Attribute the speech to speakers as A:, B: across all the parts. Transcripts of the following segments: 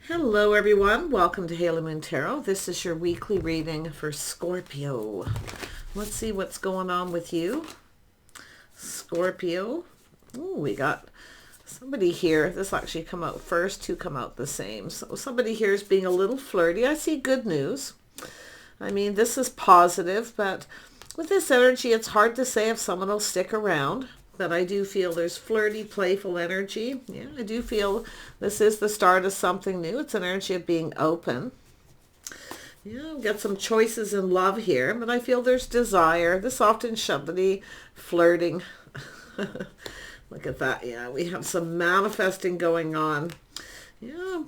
A: Hello everyone, welcome to Halo Moon Tarot. This is your weekly reading for Scorpio. Let's see what's going on with you, Scorpio. Oh, we got somebody here. This actually come out first, two come out the same. So somebody here is being a little flirty. I see good news. I mean, this is positive, but with this energy, it's hard to say if someone will stick around. But I do feel there's flirty, playful energy. Yeah, I do feel this is the start of something new. It's an energy of being open. Yeah, we've got some choices in love here, but I feel there's desire. This often somebody flirting. Look at that. Yeah, we have some manifesting going on. Yeah.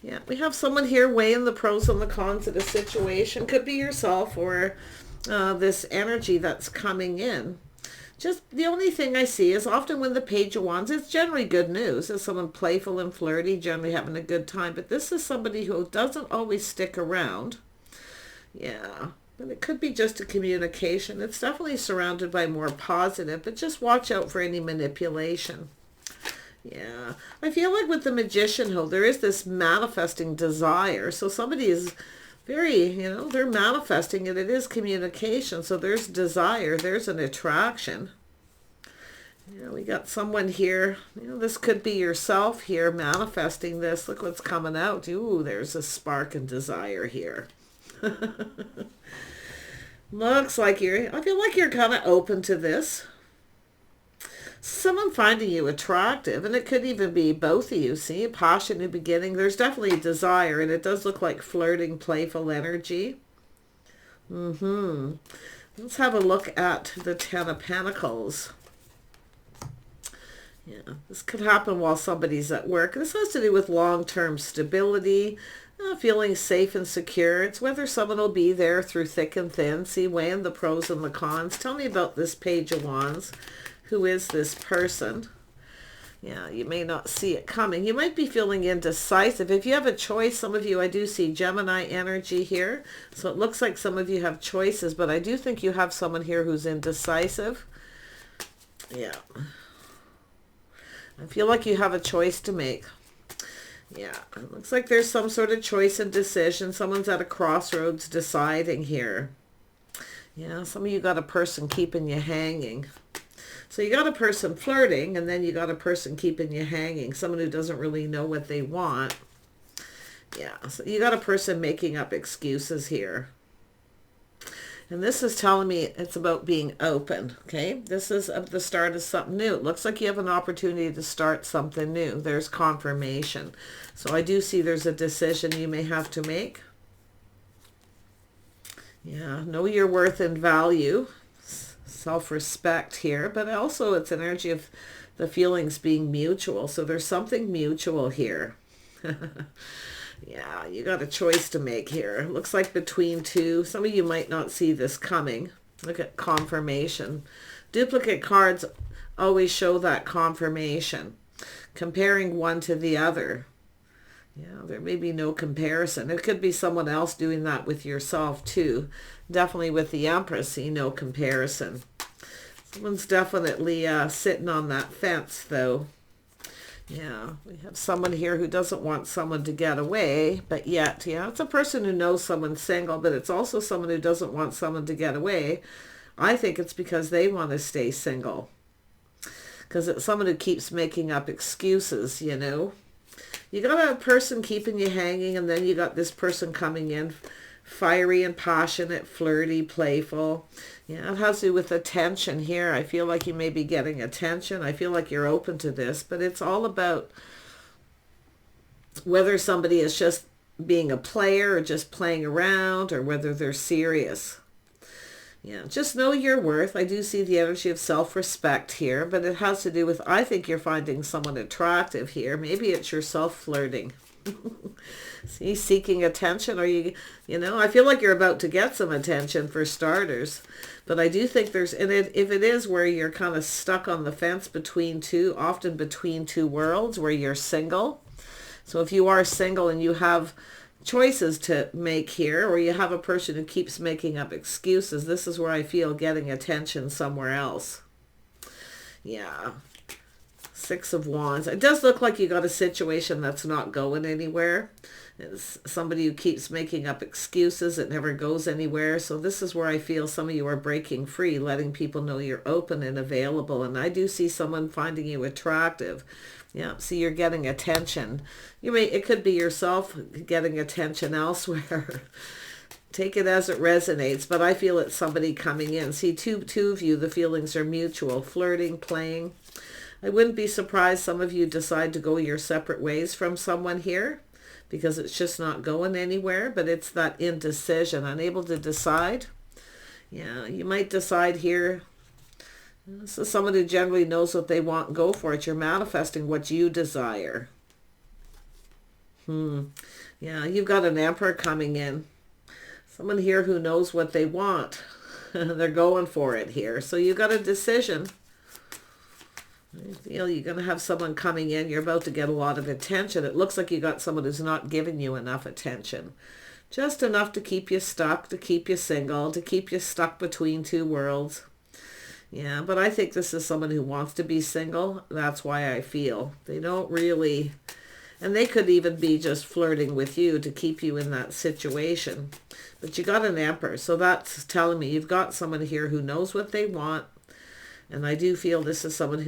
A: Yeah, we have someone here weighing the pros and the cons of the situation. Could be yourself or this energy that's coming in. Just the only thing I see is often when the Page of Wands, it's generally good news. It's someone playful and flirty, generally having a good time. But this is somebody who doesn't always stick around. Yeah, but it could be just a communication. It's definitely surrounded by more positive, but just watch out for any manipulation. Yeah, I feel like with the Magician, there is this manifesting desire. So somebody is very, they're manifesting it. It is communication. So there's desire. There's an attraction. Yeah, we got someone here. This could be yourself here manifesting this. Look what's coming out. Ooh, there's a spark and desire here. Looks like I feel like you're kind of open to this. Someone finding you attractive, and it could even be both of you. See, passion in the beginning. There's definitely desire, and it does look like flirting, playful energy. Let's have a look at the Ten of Pentacles. Yeah, this could happen while somebody's at work. This has to do with long-term stability, feeling safe and secure. It's whether someone will be there through thick and thin. See, weighing the pros and the cons. Tell me about this Page of Wands. Who is this person? Yeah, you may not see it coming. You might be feeling indecisive. If you have a choice, some of you, I do see Gemini energy here. So it looks like some of you have choices, but I do think you have someone here who's indecisive. Yeah. I feel like you have a choice to make. Yeah, it looks like there's some sort of choice and decision. Someone's at a crossroads deciding here. Yeah, some of you got a person keeping you hanging. So you got a person flirting, and then you got a person keeping you hanging. Someone who doesn't really know what they want. Yeah, so you got a person making up excuses here. And this is telling me it's about being open, okay? This is the start of something new. It looks like you have an opportunity to start something new. There's confirmation. So I do see there's a decision you may have to make. Yeah, know your worth and value. Self-respect here, but also it's an energy of the feelings being mutual. So there's something mutual here. Yeah, you got a choice to make here. Looks like between two. Some of you might not see this coming. Look at confirmation. Duplicate cards always show that confirmation. Comparing one to the other. Yeah, there may be no comparison. It could be someone else doing that with yourself too. Definitely with the Empress, see no comparison. Someone's definitely sitting on that fence though. Yeah, we have someone here who doesn't want someone to get away, but yet, yeah, it's a person who knows someone's single, but it's also someone who doesn't want someone to get away. I think it's because they want to stay single. Because it's someone who keeps making up excuses, You got a person keeping you hanging, and then you got this person coming in, fiery and passionate, flirty, playful. Yeah, it has to do with attention here. I feel like you may be getting attention. I feel like you're open to this, but it's all about whether somebody is just being a player or just playing around, or whether they're serious. Yeah, just know your worth. I do see the energy of self-respect here, but it has to do with, I think you're finding someone attractive here. Maybe it's yourself flirting. See, seeking attention, or I feel like you're about to get some attention for starters. But I do think if it is where you're kind of stuck on the fence between two, often between two worlds, where you're single. So if you are single and you have choices to make here, or you have a person who keeps making up excuses, this is where I feel getting attention somewhere else. Yeah. Six of Wands. It does look like you got a situation that's not going anywhere. It's somebody who keeps making up excuses. It never goes anywhere. So this is where I feel some of you are breaking free, letting people know you're open and available. And I do see someone finding you attractive. Yeah, see, you're getting attention. It could be yourself getting attention elsewhere. Take it as it resonates, but I feel it's somebody coming in. See, two of you, the feelings are mutual. Flirting, playing. I wouldn't be surprised some of you decide to go your separate ways from someone here because it's just not going anywhere, but it's that indecision, unable to decide. Yeah, you might decide here. This is someone who generally knows what they want and go for it. You're manifesting what you desire. Yeah, you've got an Emperor coming in. Someone here who knows what they want. They're going for it here. So you got a decision. I feel you're going to have someone coming in. You're about to get a lot of attention. It looks like you got someone who's not giving you enough attention. Just enough to keep you stuck, to keep you single, to keep you stuck between two worlds. Yeah, but I think this is someone who wants to be single. That's why I feel. They don't really... And they could even be just flirting with you to keep you in that situation. But you got an Emperor. So that's telling me you've got someone here who knows what they want. And I do feel this is someone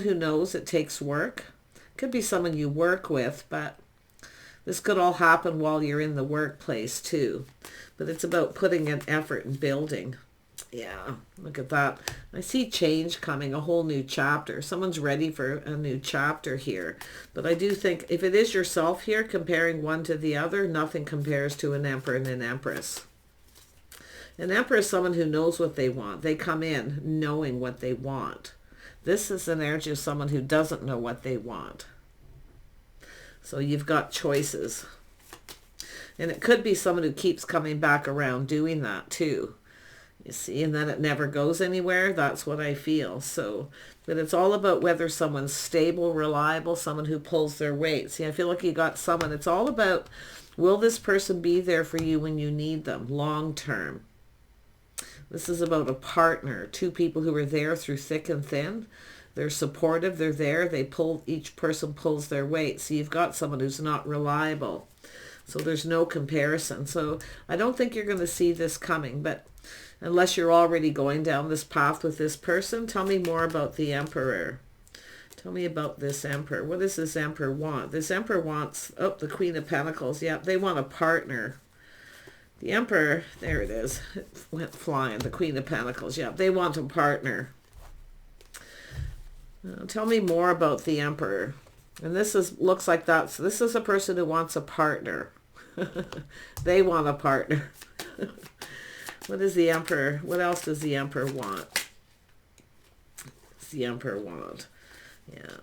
A: who knows it takes work. Could be someone you work with, but this could all happen while you're in the workplace too. But it's about putting an effort and building. Yeah, look at that. I see change coming, a whole new chapter. Someone's ready for a new chapter here. But I do think if it is yourself here, comparing one to the other, nothing compares to an Emperor and an Empress. An Emperor is someone who knows what they want. They come in knowing what they want. This is an energy of someone who doesn't know what they want. So you've got choices. And it could be someone who keeps coming back around doing that too. You see, and then it never goes anywhere. That's what I feel. So, but it's all about whether someone's stable, reliable, someone who pulls their weight. See, I feel like you got someone. It's all about, will this person be there for you when you need them, long term? This is about a partner, two people who are there through thick and thin. They're supportive. They're there. Each person pulls their weight. So you've got someone who's not reliable. So there's no comparison. So I don't think you're going to see this coming, but unless you're already going down this path with this person, tell me more about the Emperor. Tell me about this Emperor. What does this Emperor want? This Emperor wants, the Queen of Pentacles. Yeah, they want a partner. The Emperor, there it is. It went flying. The Queen of Pentacles. Yeah, they want a partner. Tell me more about the Emperor. And looks like that. So this is a person who wants a partner. They want a partner. What is the Emperor? What else does the Emperor want? What does the Emperor want? Yeah.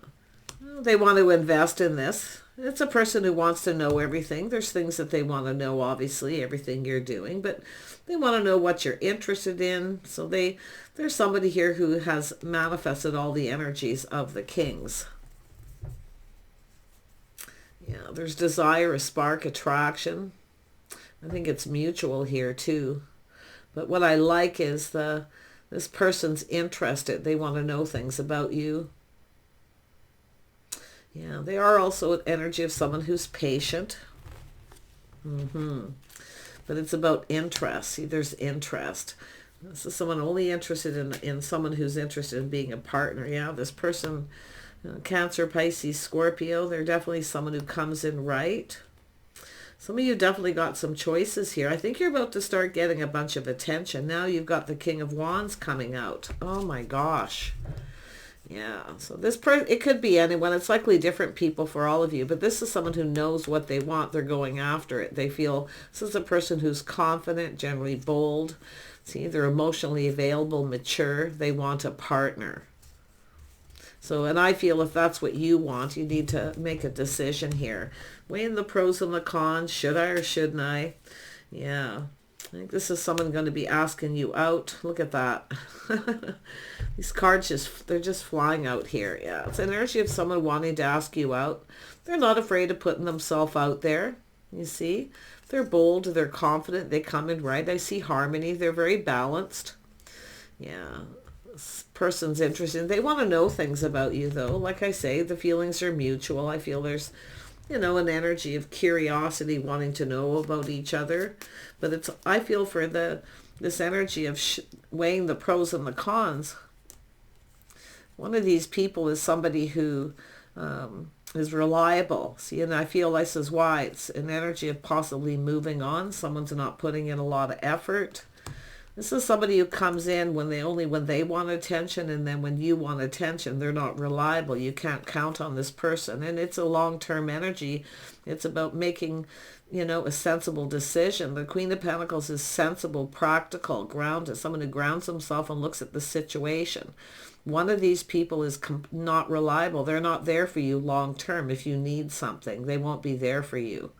A: Well, they want to invest in this. It's a person who wants to know everything. There's things that they want to know, obviously, everything you're doing, but they want to know what you're interested in. So there's somebody here who has manifested all the energies of the kings. Yeah, there's desire, a spark, attraction. I think it's mutual here too. But what I like is this person's interested. They want to know things about you. Yeah, they are also an energy of someone who's patient. But it's about interest. See, there's interest. This is someone only interested in someone who's interested in being a partner. Yeah, this person, Cancer, Pisces, Scorpio, they're definitely someone who comes in right. Some of you definitely got some choices here. I think you're about to start getting a bunch of attention. Now you've got the King of Wands coming out. Oh my gosh. Yeah, so it could be anyone. It's likely different people for all of you, but this is someone who knows what they want. They're going after it. They feel this is a person who's confident, generally bold. See, they're emotionally available, mature. They want a partner. So, and I feel if that's what you want, you need to make a decision here. Weighing the pros and the cons. Should I or shouldn't I? Yeah. I think this is someone going to be asking you out. Look at that. These cards they're just flying out here. Yeah, it's an energy of someone wanting to ask you out. They're not afraid of putting themselves out there. You see? They're bold. They're confident. They come in right. I see harmony. They're very balanced. Yeah. person's interested. They want to know things about you, though. Like I say, the feelings are mutual. I feel there's, you know, an energy of curiosity, wanting to know about each other. But it's, I feel for this energy of weighing the pros and the cons. One of these people is somebody who is reliable. See, and I feel this is why it's an energy of possibly moving on. Someone's not putting in a lot of effort. This is somebody who comes in when they want attention, and then when you want attention, they're not reliable. You can't count on this person. And it's a long-term energy. It's about making, you know, a sensible decision. The Queen of Pentacles is sensible, practical, grounded, someone who grounds himself and looks at the situation. One of these people is not reliable. They're not there for you long-term. If you need something, they won't be there for you.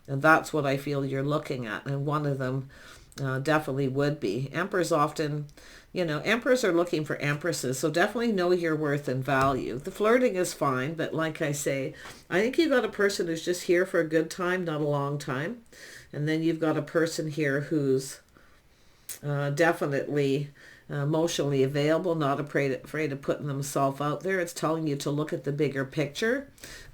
A: And that's what I feel you're looking at. And one of them definitely would be. Emperors often, you know, emperors are looking for empresses, so definitely know your worth and value. The flirting is fine, but like I say, I think you've got a person who's just here for a good time, not a long time. And then you've got a person here who's definitely emotionally available, not afraid of putting themselves out there. It's telling you to look at the bigger picture.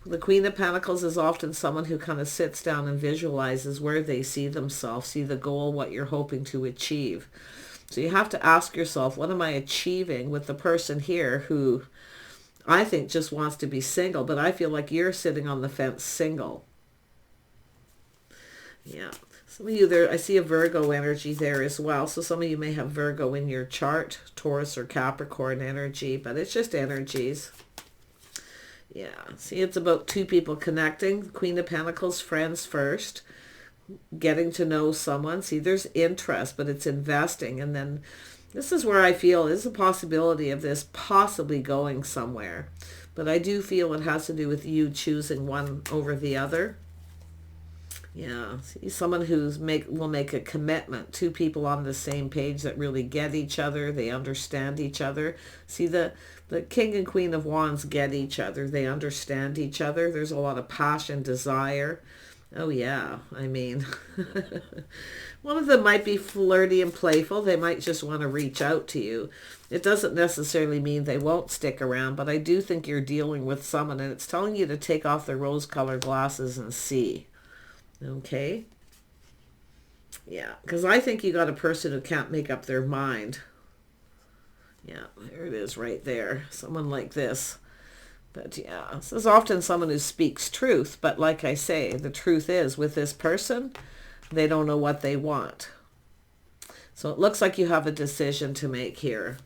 A: The Queen of Pentacles is often someone who kind of sits down and visualizes where they see themselves, see the goal, what you're hoping to achieve. So you have to ask yourself, what am I achieving with the person here who I think just wants to be single, but I feel like you're sitting on the fence single. Yeah. Some of you there, I see a Virgo energy there as well. So some of you may have Virgo in your chart, Taurus or Capricorn energy, but it's just energies. Yeah, see, it's about two people connecting. Queen of Pentacles, friends first, getting to know someone. See, there's interest, but it's investing. And then this is where I feel is a possibility of this possibly going somewhere. But I do feel it has to do with you choosing one over the other. Yeah, see, someone will make a commitment. Two people on the same page that really get each other. They understand each other. See, the King and Queen of Wands get each other. They understand each other. There's a lot of passion, desire. Oh, yeah. I mean, one of them might be flirty and playful. They might just want to reach out to you. It doesn't necessarily mean they won't stick around, but I do think you're dealing with someone, and it's telling you to take off the rose-colored glasses and see. Okay? Yeah, because I think you got a person who can't make up their mind. Yeah, there it is right there. Someone like this. But yeah, this is often someone who speaks truth. But like I say, the truth is with this person, they don't know what they want. So it looks like you have a decision to make here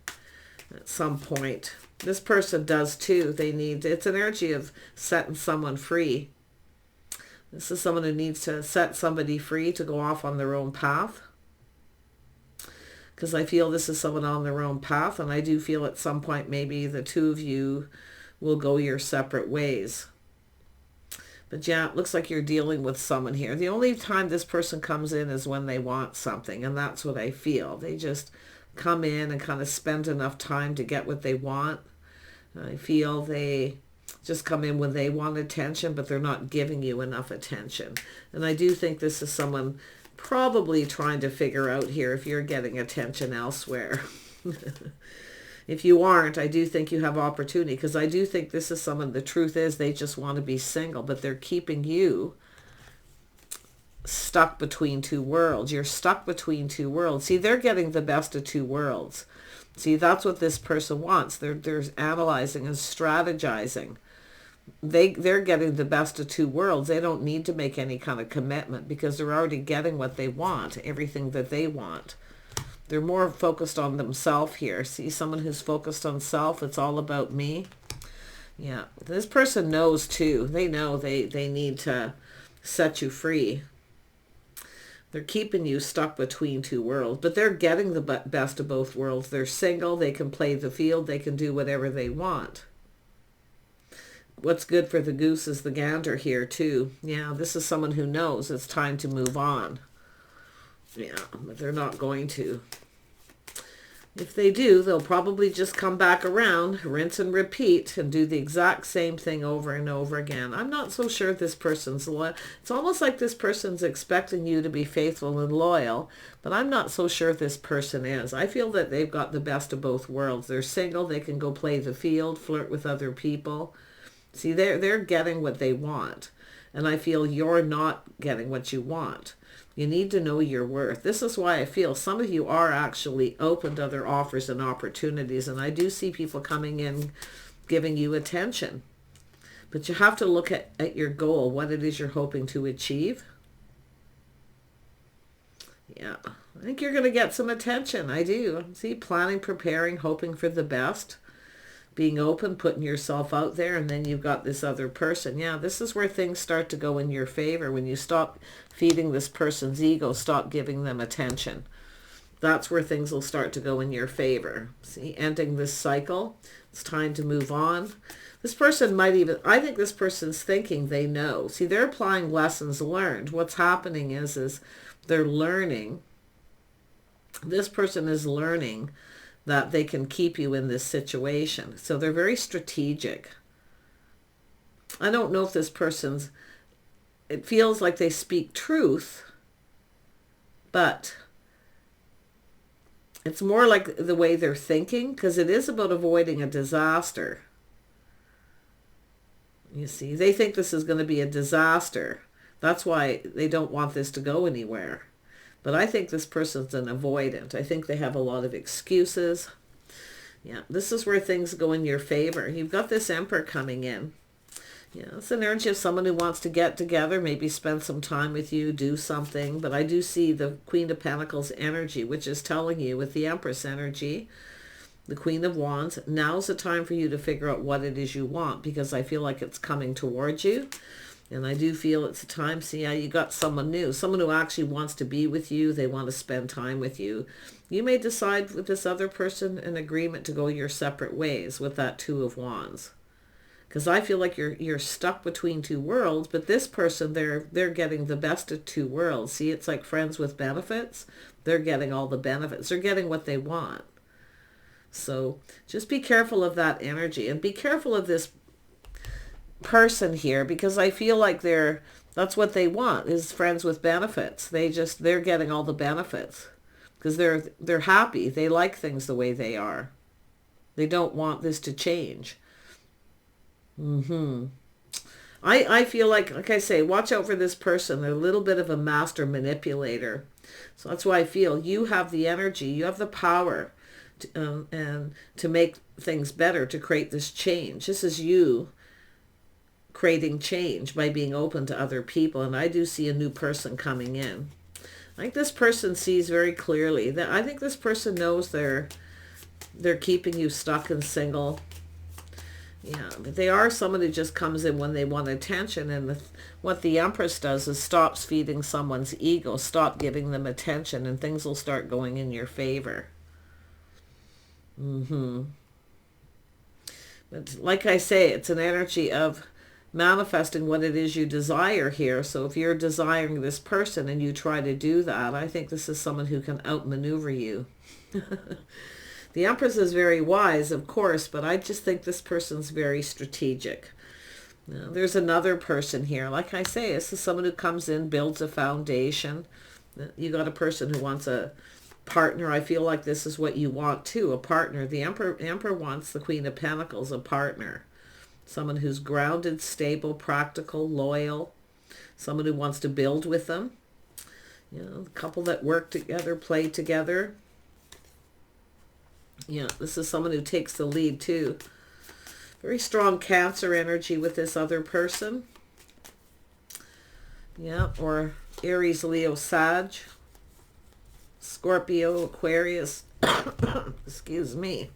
A: at some point. This person does too. It's an energy of setting someone free. This is someone who needs to set somebody free to go off on their own path. Because I feel this is someone on their own path, and I do feel at some point maybe the two of you will go your separate ways. But yeah, it looks like you're dealing with someone here. The only time this person comes in is when they want something, and that's what I feel. They just come in and kind of spend enough time to get what they want. I feel they just come in when they want attention, but they're not giving you enough attention. And I do think this is someone probably trying to figure out here if you're getting attention elsewhere. If you aren't, I do think you have opportunity, because I do think this is someone, the truth is they just want to be single, but they're keeping you stuck between two worlds. You're stuck between two worlds. See, they're getting the best of two worlds. See, that's what this person wants. They're analyzing and strategizing. They're getting the best of two worlds. They don't need to make any kind of commitment because they're already getting what they want, everything that they want. They're more focused on themselves here. See, someone who's focused on self, it's all about me. Yeah, this person knows too. They know they need to set you free. They're keeping you stuck between two worlds, but they're getting the best of both worlds. They're single. They can play the field. They can do whatever they want. What's good for the goose is the gander here too. Yeah, this is someone who knows it's time to move on. Yeah, but they're not going to. If they do, they'll probably just come back around, rinse and repeat, and do the exact same thing over and over again. I'm not so sure this person's loyal. It's almost like this person's expecting you to be faithful and loyal, but I'm not so sure this person is. I feel that they've got the best of both worlds. They're single, they can go play the field, flirt with other people. See, they're getting what they want, and I feel you're not getting what you want. You need to know your worth. This is why I feel some of you are actually open to other offers and opportunities. And I do see people coming in, giving you attention. But you have to look at your goal, what it is you're hoping to achieve. Yeah, I think you're going to get some attention. I do. See, planning, preparing, hoping for the best. Being open, putting yourself out there, and then you've got this other person. Yeah, this is where things start to go in your favor. When you stop feeding this person's ego, stop giving them attention. That's where things will start to go in your favor. See, ending this cycle. It's time to move on. This person might even, I think this person's thinking they know. See, they're applying lessons learned. What's happening is they're learning. This person is learning that they can keep you in this situation. So they're very strategic. I don't know if this person's, it feels like they speak truth, but it's more like the way they're thinking, because it is about avoiding a disaster. You see, they think this is going to be a disaster. That's why they don't want this to go anywhere. But I think this person's an avoidant. I think they have a lot of excuses. Yeah, this is where things go in your favor. You've got this Emperor coming in. Yeah, it's an energy of someone who wants to get together, maybe spend some time with you, do something. But I do see the Queen of Pentacles energy, which is telling you with the Empress energy, the Queen of Wands, now's the time for you to figure out what it is you want, because I feel like it's coming towards you. And I do feel it's a time, see how you got someone new, someone who actually wants to be with you. They want to spend time with you. You may decide with this other person an agreement to go your separate ways with that Two of Wands. Because I feel like you're stuck between two worlds, but this person, they're getting the best of two worlds. See, it's like friends with benefits. They're getting all the benefits. They're getting what they want. So just be careful of that energy, and be careful of this person here, because I feel like that's what they want, is friends with benefits. They're getting all the benefits because they're happy. They like things the way they are. They don't want this to change. I feel like I say, watch out for this person. They're a little bit of a master manipulator. So that's why I feel you have the energy, you have the power to make things better, to create this change. This is you creating change by being open to other people. And I do see a new person coming in. I think this person sees very clearly that, I think this person knows they're keeping you stuck and single. Yeah, but they are someone who just comes in when they want attention. And what the Empress does is stops feeding someone's ego, stop giving them attention, and things will start going in your favor. But like I say, it's an energy of manifesting what it is you desire here. So if you're desiring this person and you try to do that, I think this is someone who can outmaneuver you. The Empress is very wise, of course, but I just think this person's very strategic. Now, there's another person here. Like I say, this is someone who comes in, builds a foundation. You got a person who wants a partner. I feel like this is what you want too, a partner. The Emperor wants the Queen of Pentacles, a partner. Someone who's grounded, stable, practical, loyal. Someone who wants to build with them. You know, a couple that work together, play together. Yeah, this is someone who takes the lead too. Very strong Cancer energy with this other person. Yeah, or Aries, Leo, Sag. Scorpio, Aquarius. Excuse me.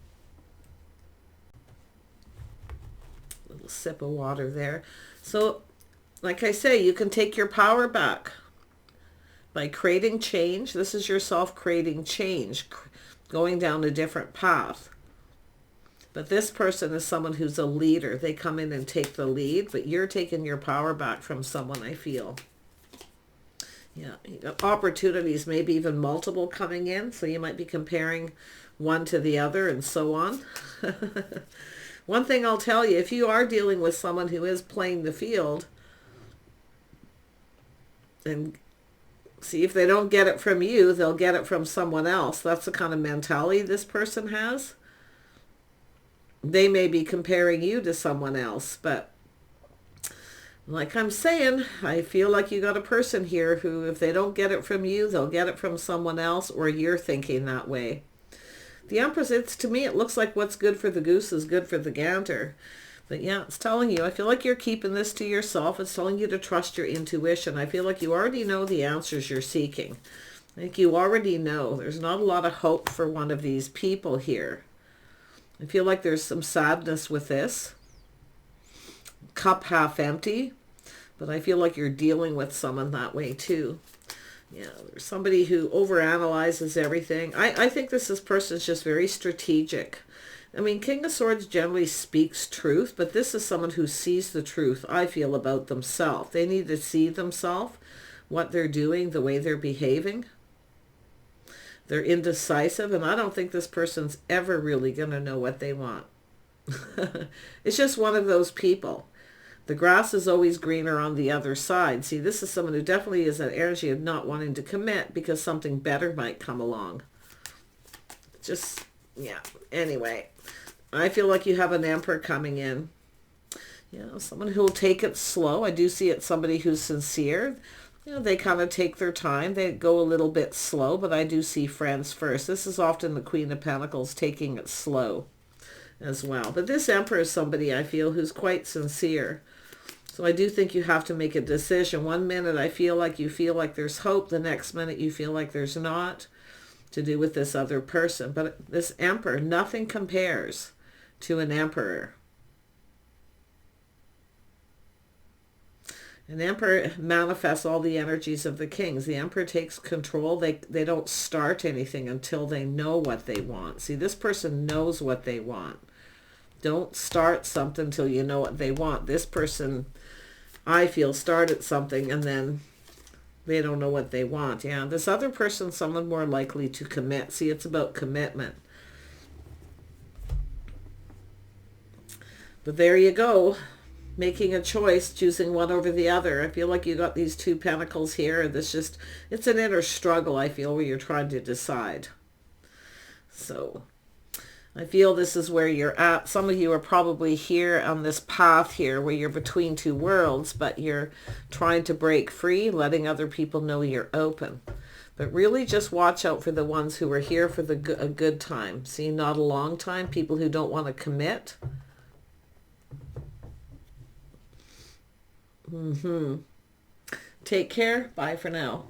A: Sip of water there. So like I say, you can take your power back by creating change. This is yourself creating change, going down a different path. But this person is someone who's a leader. They come in and take the lead, but you're taking your power back from someone, I feel. Yeah, you got opportunities, maybe even multiple coming in. So you might be comparing one to the other and so on. One thing I'll tell you, if you are dealing with someone who is playing the field, and see, if they don't get it from you, they'll get it from someone else. That's the kind of mentality this person has. They may be comparing you to someone else, but like I'm saying, I feel like you got a person here who, if they don't get it from you, they'll get it from someone else, or you're thinking that way. The Empress, to me, it looks like what's good for the goose is good for the gander. But yeah, it's telling you, I feel like you're keeping this to yourself. It's telling you to trust your intuition. I feel like you already know the answers you're seeking. I think you already know. There's not a lot of hope for one of these people here. I feel like there's some sadness with this. Cup half empty. But I feel like you're dealing with someone that way too. Yeah, there's somebody who overanalyzes everything. I think this person's just very strategic. I mean, King of Swords generally speaks truth, but this is someone who sees the truth, I feel, about themselves. They need to see themselves, what they're doing, the way they're behaving. They're indecisive, and I don't think this person's ever really going to know what they want. It's just one of those people. The grass is always greener on the other side. See, this is someone who definitely is an energy of not wanting to commit because something better might come along. Just, yeah. Anyway, I feel like you have an Emperor coming in. You know, someone who will take it slow. I do see it somebody who's sincere. You know, they kind of take their time. They go a little bit slow, but I do see friends first. This is often the Queen of Pentacles taking it slow as well. But this Emperor is somebody I feel who's quite sincere. So I do think you have to make a decision. One minute I feel like there's hope. The next minute you feel like there's not, to do with this other person. But this Emperor, nothing compares to an Emperor. An Emperor manifests all the energies of the kings. The Emperor takes control. They don't start anything until they know what they want. See, this person knows what they want. Don't start something until you know what they want. This person, I feel, started something and then they don't know what they want. Yeah, this other person, someone more likely to commit. See, it's about commitment. But there you go. Making a choice, choosing one over the other. I feel like you got these two pentacles here. It's an inner struggle, I feel, where you're trying to decide. So I feel this is where you're at. Some of you are probably here on this path here where you're between two worlds, but you're trying to break free, letting other people know you're open. But really just watch out for the ones who are here for a good time. See, not a long time. People who don't want to commit. Take care. Bye for now.